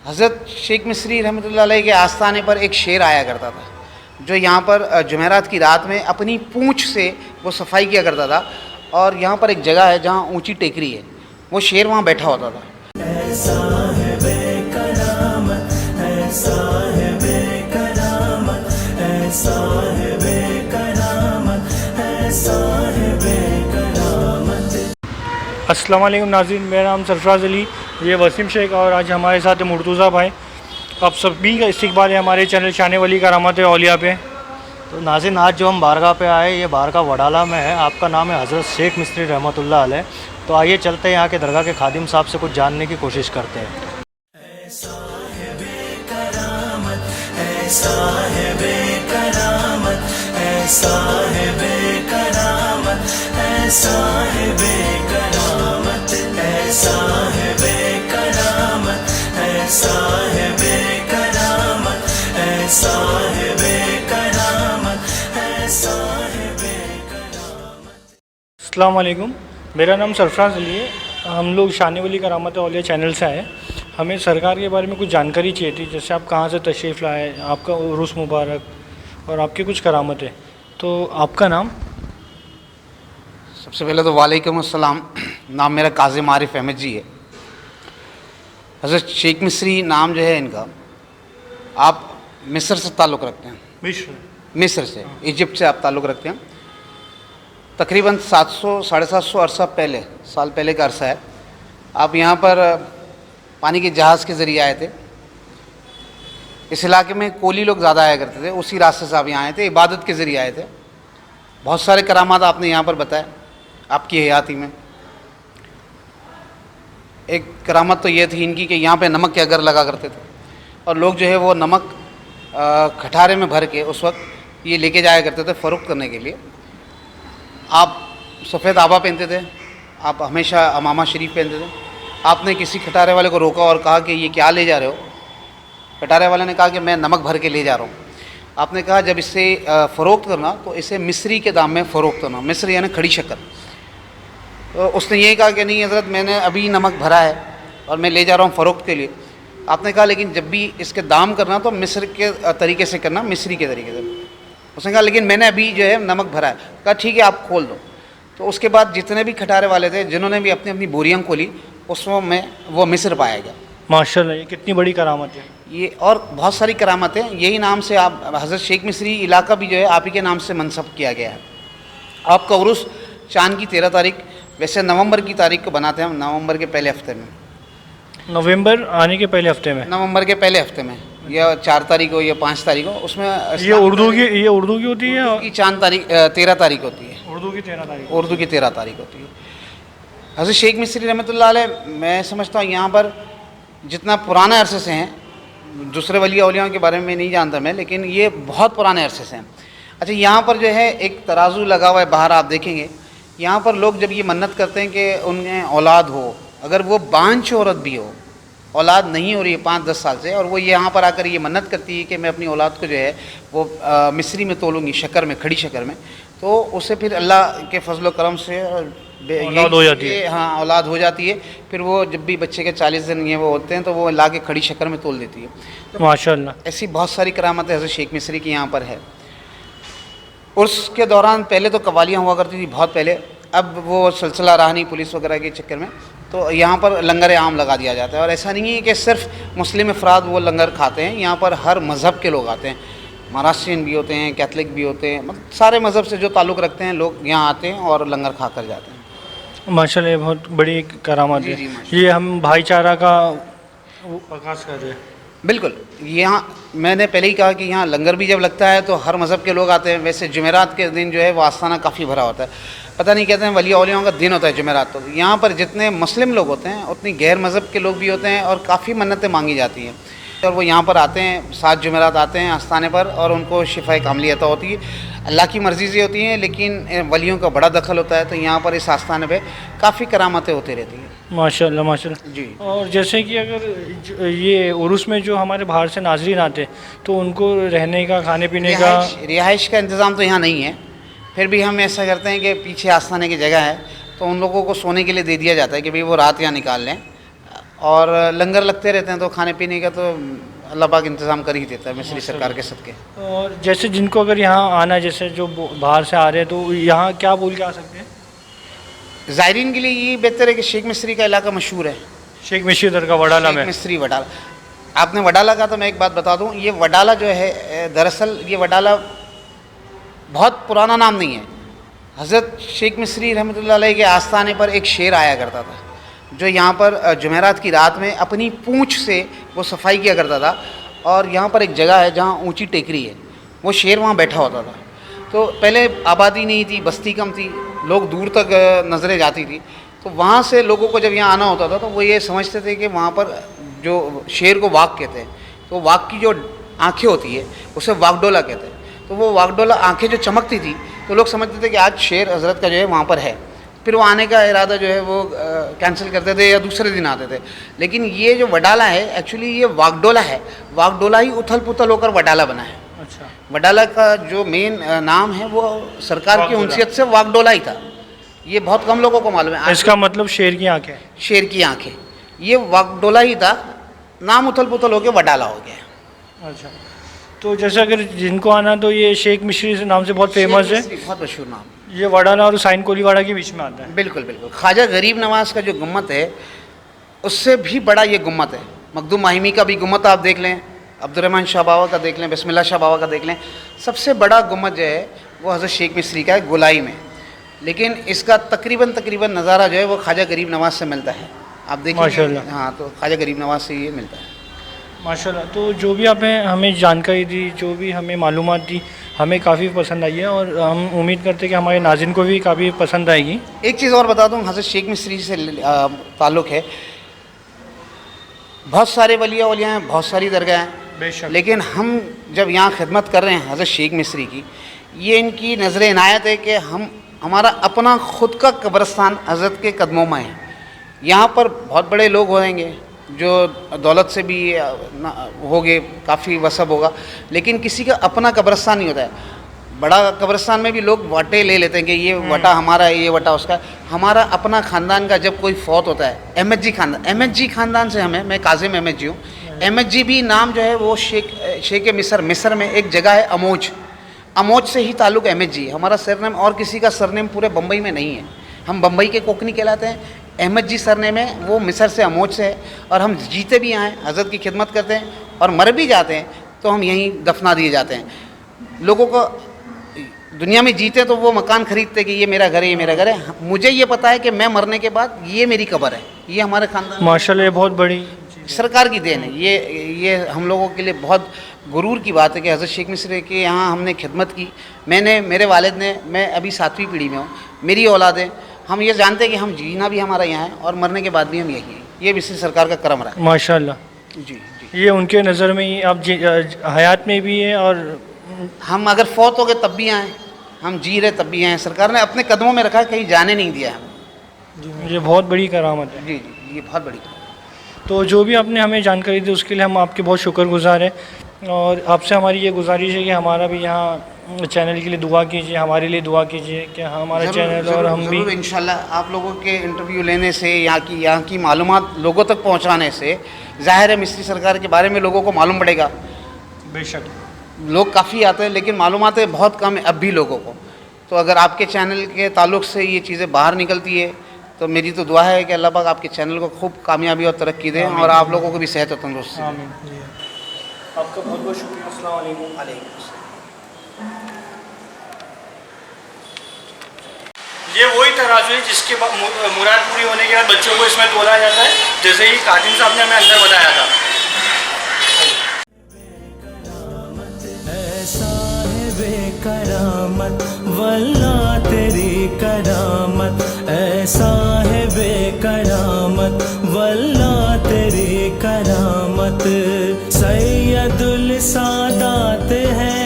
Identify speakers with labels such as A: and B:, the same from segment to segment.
A: हज़रत शेख मिस्री रहमतुल्लाह अलैह के आस्थाने पर एक शेर आया करता था, जो यहाँ पर जुमेरात की रात में अपनी पूँछ से वो सफाई किया करता था। और यहाँ पर एक जगह है जहाँ ऊंची टेकरी है, वो शेर वहाँ बैठा होता था।
B: अस्सलाम वालेकुम नाज़रीन, मेरा नाम सरफराज अली, ये वसीम शेख और आज हमारे साथ है मुर्तज़ा भाई। आप सभी का इस्तकबाल है हमारे चैनल शाने वली करामत औलिया पे।
C: तो नाज़रीन, आज जो हम बारगाह पे आए, ये बारगाह वडाला में है। आपका नाम है हज़रत शेख मिस्री रहमतुल्लाह अलैह। तो आइए चलते हैं यहाँ के दरगाह के खादिम साहब से कुछ जानने की कोशिश करते हैं।
B: अस्सलाम वालेकुम, मेरा नाम सरफराज अली है। हम लोग शाने वली करामत औलिया चैनल से आए। हमें सरकार के बारे में कुछ जानकारी चाहिए थी, जैसे आप कहाँ से तशरीफ़ लाए, आपका उर्स मुबारक और आपकी कुछ करामतें। तो आपका नाम?
A: सबसे पहले तो वालेकुम अस्सलाम। नाम मेरा काज़िम आरिफ अहमद जी है। हज़रत शेख मिस्री नाम जो है इनका, आप मिस्र से ताल्लुक़ रखते हैं? मिस्र से, इजिप्ट से आप ताल्लुक़ रखते हैं। तकरीबन 700 साढ़े 700 साल पहले का अरसा है। आप यहाँ पर पानी के जहाज़ के ज़रिए आए थे। इस इलाके में कोली लोग ज़्यादा आया करते थे, उसी रास्ते से आप यहाँ आए थे, इबादत के ज़रिए आए थे। बहुत सारे करामात आपने यहाँ पर बताए आपकी हयाती में। एक करामत तो ये थी इनकी कि यहाँ पे नमक के अगर लगा करते थे और लोग जो है वो नमक खटारे में भर के उस वक्त ये लेके जाया करते थे फ़रोख्त करने के लिए। आप सफ़ेद आबा पहनते थे, आप हमेशा अमामा शरीफ पहनते थे। आपने किसी खटारे वाले को रोका और कहा कि ये क्या ले जा रहे हो? खटारे वाले ने कहा कि मैं नमक भर के ले जा रहा हूँ। आपने कहा जब इससे फ़रोख्त करना तो इसे मिस्री के दाम में फ़रोख्त करना, मिस्र यानी खड़ी शक्कर। तो उसने ये कहा कि नहीं हज़रत, मैंने अभी नमक भरा है और मैं ले जा रहा हूँ फ़रोख्त के लिए। आपने कहा लेकिन जब भी इसके दाम करना तो मिस्र के तरीके से करना, मिस्री के तरीके से। उसने कहा लेकिन मैंने अभी जो है नमक भरा है। कहा ठीक है, आप खोल दो। तो उसके बाद जितने भी खटारे वाले थे जिन्होंने भी अपनी अपनी बोरियां खोली, उसमें वो मिस्र पाया गया।
B: माशाल्लाह, ये कितनी बड़ी करामत है
A: ये। और बहुत सारी करामतें यही नाम से आप हज़रत शेख मिस्री इलाका भी जो है आप ही के नाम से मनसब किया गया है। आपका उर्स चाँद की 13 तारीख, वैसे नवंबर की तारीख को बनाते हैं हम, नवंबर के पहले हफ्ते में।
B: नवंबर आने के पहले हफ्ते में?
A: नवंबर के पहले हफ्ते में, या 4 तारीख हो या 5 तारीख हो। उसमें
B: ये उर्दू की होती है
A: की चाँद तारीख 13 तारीख होती है।
B: उर्दू की 13 तारीख?
A: उर्दू की 13 तारीख होती है। हज़रत शेख मिस्री रहमतुल्लाह अलैह, मैं समझता हूँ यहाँ पर जितना पुराने अरसे से हैं, दूसरे वली औलियाओं के बारे में नहीं जानता मैं, लेकिन ये बहुत पुराने अरसे से हैं। अच्छा, यहाँ पर जो है एक तराजू लगा हुआ है बाहर, आप देखेंगे। यहाँ पर लोग जब ये मन्नत करते हैं कि उन्हें औलाद हो, अगर वो बांझ औरत भी हो, औलाद नहीं हो रही है 5-10 साल से, और वो यहाँ पर आकर ये मन्नत करती है कि मैं अपनी औलाद को जो है वो मिस्री में तोलूँगी, शक्कर में, खड़ी शक्कर में, तो उसे फिर अल्लाह के फजल करम से
B: औलाद हो जाती है।
A: हाँ, औलाद हो जाती है। फिर वो जब भी बच्चे के 40 दिन ये वो होते हैं तो वो ला के खड़ी शक्कर में तोल देती है। तो
B: माशाल्लाह,
A: ऐसी बहुत सारी करामतें हज़रत शेख मिस्री की यहाँ पर है। उर्स के दौरान पहले तो कवालियाँ हुआ करती थी बहुत पहले, अब वो सिलसिला रहा नहीं पुलिस वगैरह के चक्कर में, तो यहाँ पर लंगर आम लगा दिया जाता है। और ऐसा नहीं है कि सिर्फ मुस्लिम अफराद वो लंगर खाते हैं, यहाँ पर हर मज़हब के लोग आते हैं। महाराष्ट्रियन भी होते हैं, कैथलिक भी होते हैं, मतलब सारे मज़हब से जो ताल्लुक़ रखते हैं लोग यहाँ आते हैं और लंगर खा कर जाते हैं।
B: माशाल्लाह, ये बहुत बड़ी करामत है। ये हम भाईचारा का प्रकाश कर रहे हैं।
A: बिल्कुल, यहाँ मैंने पहले ही कहा कि यहाँ लंगर भी जब लगता है तो हर मज़हब के लोग आते हैं। वैसे जुमेरात के दिन जो है वो आस्थाना काफ़ी भरा होता है। पता नहीं, कहते हैं वली औलियाओं का दिन होता है जुमेरात। तो यहाँ पर जितने मुस्लिम लोग होते हैं उतनी गैर मज़हब के लोग भी होते हैं और काफ़ी मन्नतें मांगी जाती हैं। और वो यहाँ पर आते हैं, 7 जुमेरात आते हैं आस्थाने पर और उनको शिफाए कामली अता होती है। अल्लाह की मर्ज़ी से होती हैं, लेकिन वलियों का बड़ा दखल होता है। तो यहाँ पर इस आस्थाने पे काफ़ी करामतें होती रहती हैं।
B: माशाल्लाह माशाल्लाह
A: जी।
B: और जैसे कि अगर ये उर्स में जो हमारे बाहर से नाज़रीन आते हैं तो उनको रहने का, खाने पीने का,
A: रिहाइश का इंतज़ाम तो यहाँ नहीं है। फिर भी हम ऐसा करते हैं कि पीछे आस्थाने की जगह है तो उन लोगों को सोने के लिए दे दिया जाता है कि भाई वो रात यहाँ निकाल लें। और लंगर लगते रहते हैं, तो खाने पीने का तो अल्लाह पाक इंतज़ाम कर ही देता है मिस्री सरकार के सदके।
B: और जैसे जिनको अगर यहाँ आना है, जैसे जो बाहर से आ रहे हैं, तो यहाँ क्या बोल के आ सकते हैं?
A: ज़ायरीन के लिए ये बेहतर है कि शेख मिस्री का इलाका मशहूर है,
B: शेख मिस्री दरगाह वडाला
A: शेख
B: में।
A: मिस्री वडाला। आपने वडाला का, तो मैं एक बात बता दूं, ये वडाला जो है दरअसल ये वडाला बहुत पुराना नाम नहीं है। हज़रत शेख मिस्री रहमतुल्लाह अलैह के आस्थाने पर एक शेर आया करता था, जो यहाँ पर जुमेरात की रात में अपनी पूँछ से वो सफाई किया करता था। और यहाँ पर एक जगह है जहाँ ऊंची टेकरी है, वो शेर वहाँ बैठा होता था। तो पहले आबादी नहीं थी, बस्ती कम थी, लोग दूर तक नज़रें जाती थी। तो वहाँ से लोगों को जब यहाँ आना होता था तो वो ये समझते थे कि वहाँ पर जो शेर को वाघ कहते हैं, तो वाघ की जो आँखें होती है उसे वाघडोला कहते हैं। तो वो वाघडोला आँखें जो चमकती थी तो लोग समझते थे कि आज शेर हज़रत का जो है वहाँ पर है। फिर वो आने का इरादा जो है वो कैंसिल करते थे या दूसरे दिन आते थे। लेकिन ये जो वडाला है एक्चुअली ये वाघडोला है, वाघडोला ही उथल पुथल होकर वडाला बना है।
B: अच्छा।
A: वडाला का जो मेन नाम है वो सरकार की हैसियत से वाघडोला ही था। ये बहुत कम लोगों को मालूम है।
B: इसका मतलब शेर की आंखें।
A: शेर की आंखें, ये वाघडोला ही था, नाम उथल पुथल होकर वडाला हो गया।
B: अच्छा, तो जैसे अगर जिनको आना तो ये शेख मिस्री से नाम से बहुत फेमस है,
A: बहुत मशहूर नाम।
B: ये वडाला और हुसैन कोलीवाड़ा के बीच में आता है।
A: बिल्कुल बिल्कुल। ख्वाजा गरीब नवाज का जो गुम्मत है उससे भी बड़ा ये गुम्मत है। मखदूम माहिमी का भी गुम्मत आप देख लें, अब्दुर्रहमान शाह बाबा का देख लें, बिस्मिल्लाह शाह बाबा का देख लें, सबसे बड़ा गुम्मत जो है वो हज़रत शेख मिस्री का है गोलाई में। लेकिन इसका तकरीबन नज़ारा जो है वो ख्वाजा गरीब नवाज से मिलता है। आप देखिए
B: माशाल्लाह।
A: हाँ, तो ख्वाजा गरीब नवाज से ये मिलता है
B: माशाल्लाह। तो जो भी आपने हमें जानकारी दी, जो भी हमें मालूमात दी, हमें काफ़ी पसंद आई है और हम उम्मीद करते हैं कि हमारे नाज़रीन को भी काफ़ी पसंद आएगी।
A: एक चीज़ और बता दूँ, हज़रत शेख मिस्री से ताल्लुक़ है, बहुत सारे वलिया हैं, बहुत सारी दरगाह हैं,
B: बेशक।
A: लेकिन हम जब यहाँ खिदमत कर रहे हैं हज़रत शेख मिस्री की, ये इनकी नज़र इनायत है कि हमारा अपना ख़ुद का कब्रिस्तान हज़रत के कदमों में है। यहाँ पर बहुत बड़े लोग होंगे जो दौलत से भी होंगे, काफ़ी वसब होगा, लेकिन किसी का अपना कब्रिस्तान नहीं होता है। बड़ा कब्रिस्तान में भी लोग वटे ले लेते हैं कि ये वटा हमारा है, ये वटा उसका है। हमारा अपना ख़ानदान का जब कोई फौत होता है, अहमद जी ख़ानदान से हमें, मैं काज़िम अहमद जी हूँ। अहमद जी भी नाम जो है वो शेख मिस्र में एक जगह है अमोज से ही ताल्लुक़ अहमद जी। हमारा सरनेम और किसी का सरनेम पूरे बम्बई में नहीं है। हम बम्बई के कोकनी कहलाते हैं, अहमद जी सरनेम है वो मिस्र से अमोज से है। और हम जीते भी यहाँ हज़रत की खिदमत करते हैं और मर भी जाते हैं तो हम यहीं दफना दिए जाते हैं। लोगों को दुनिया में जीते तो वो मकान खरीदते कि ये मेरा घर है, ये मेरा घर है। मुझे ये पता है कि मैं मरने के बाद ये मेरी कब्र है, ये हमारे ख़ानदान
B: माशाल्लाह, ये बहुत बड़ी
A: सरकार की देन है। ये हम लोगों के लिए बहुत गुरूर की बात है कि हज़रत शेख मिस्री के यहाँ हमने खिदमत की। मैंने, मेरे वालिद ने, मैं अभी 7वीं पीढ़ी में हूँ, मेरी औलाद है। हम ये जानते हैं कि हम जीना भी हमारा यहाँ है और मरने के बाद भी हम यही हैं। ये मिस्री सरकार का करम रहा है।
B: माशाल्लाह।
A: जी।
B: ये उनके नज़र में ही आप हयात में भी हैं और
A: हम अगर फौत हो गए तब भी आए, हम जी रहे तब भी आए। सरकार ने अपने कदमों में रखा है, कहीं जाने नहीं दिया हमें।
B: ये बहुत बड़ी करामत है।
A: जी, ये बहुत बड़ी।
B: तो जो भी आपने हमें जानकारी दी उसके लिए हम आपके बहुत शुक्रगुजार हैं और आपसे हमारी ये गुजारिश है कि हमारा भी यहाँ चैनल के लिए दुआ कीजिए, हमारे लिए दुआ कीजिए कि हमारा चैनल और हम भी
A: इंशाल्लाह आप लोगों के इंटरव्यू लेने से, यहाँ की मालूमात लोगों तक पहुँचाने से ज़ाहिर है मिस्री सरकार के बारे में लोगों को मालूम पड़ेगा।
B: बेशक
A: लोग काफ़ी आते हैं लेकिन मालूमातें बहुत कम है अब भी लोगों को। तो अगर आपके चैनल के ताल्लुक़ से ये चीज़ें बाहर निकलती है तो मेरी तो दुआ है कि अल्लाह पाक आपके चैनल को खूब कामयाबी और तरक्की दें और आप लोगों को भी सेहत और तंदुरुस्ती।
B: आमीन। आपका बहुत बहुत शुक्रिया। अस्सलाम वालेकुम। ये वही तराजू है जिसके बाद मुराद पूरी होने के बाद बच्चों को इसमें तोला जाता है, जैसे ही काजिम साहब ने हमें अंदर बताया था।
D: ऐसा है बेकरामत वल्लाह तेरी करामत, ऐसा है बेकरामत वल्लाह तेरी करामत। सैयदुल सादात है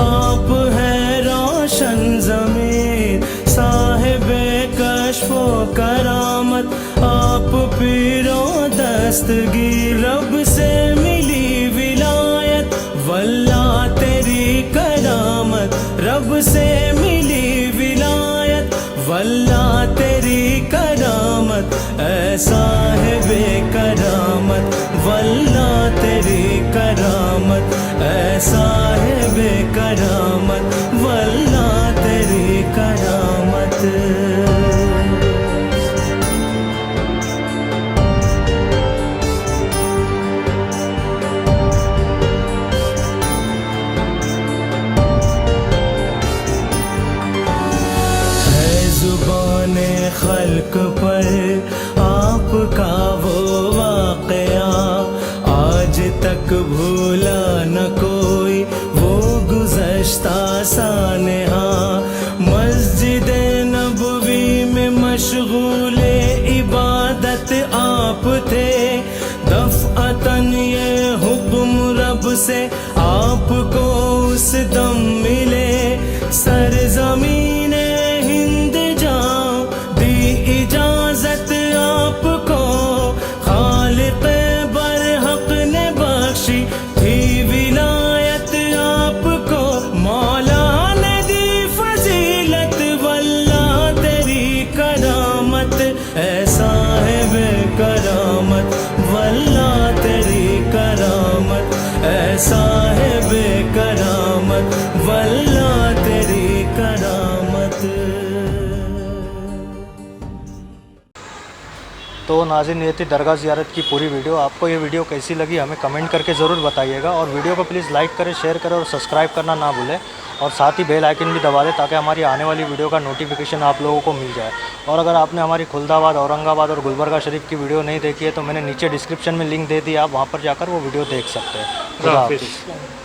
D: आप है रोशन ज़मीर, साहिबे कश्फो करामत आप पीरो दस्तगीर। रब से मिली विलायत वल्लाह तेरी करामत, रब से मिली विलायत वल्लाह तेरी करामत। करामत, ऐसा है बेकरामत वल्लाह तेरी करामत, ऐसा है बेकरामत वल्लाह तेरी करामत। ज़ुबाने खल्क पर आपका वो वाक़या, आज तक भूला न कोई वो गुज़श्ता सानहा। मस्जिद नबवी में मशगूले इबादत आप थे, दफ़अतन ये हुक्म रब से आपको उस दम मिले। सरज़मीने हिंद जाओ दी इजाज़त आपको, खालिक़ बरहक़ ने बख्शी थी विलायत आपको। मौला ने दी फजीलत वल्लाह तेरी करामत, ऐसा है बेकरामत वल्लाह तेरी करामत, ऐसा है बेकरामत वल्लाह तेरी करामत।
C: तो नाज़रीन, ये थी दरगाह ज़ियारत की पूरी वीडियो। आपको ये वीडियो कैसी लगी हमें कमेंट करके ज़रूर बताइएगा, और वीडियो को प्लीज़ लाइक करें, शेयर करें और सब्सक्राइब करना ना भूलें, और साथ ही बेल आइकन भी दबा दें ताकि हमारी आने वाली वीडियो का नोटिफिकेशन आप लोगों को मिल जाए। और अगर आपने हमारी खुलदाबाद, औरंगाबाद और गुलबर्गा शरीफ की वीडियो नहीं देखी है तो मैंने नीचे डिस्क्रिप्शन में लिंक दे दी, आप वहाँ पर जाकर वो वीडियो देख सकते हैं। खुदा हाफिज़।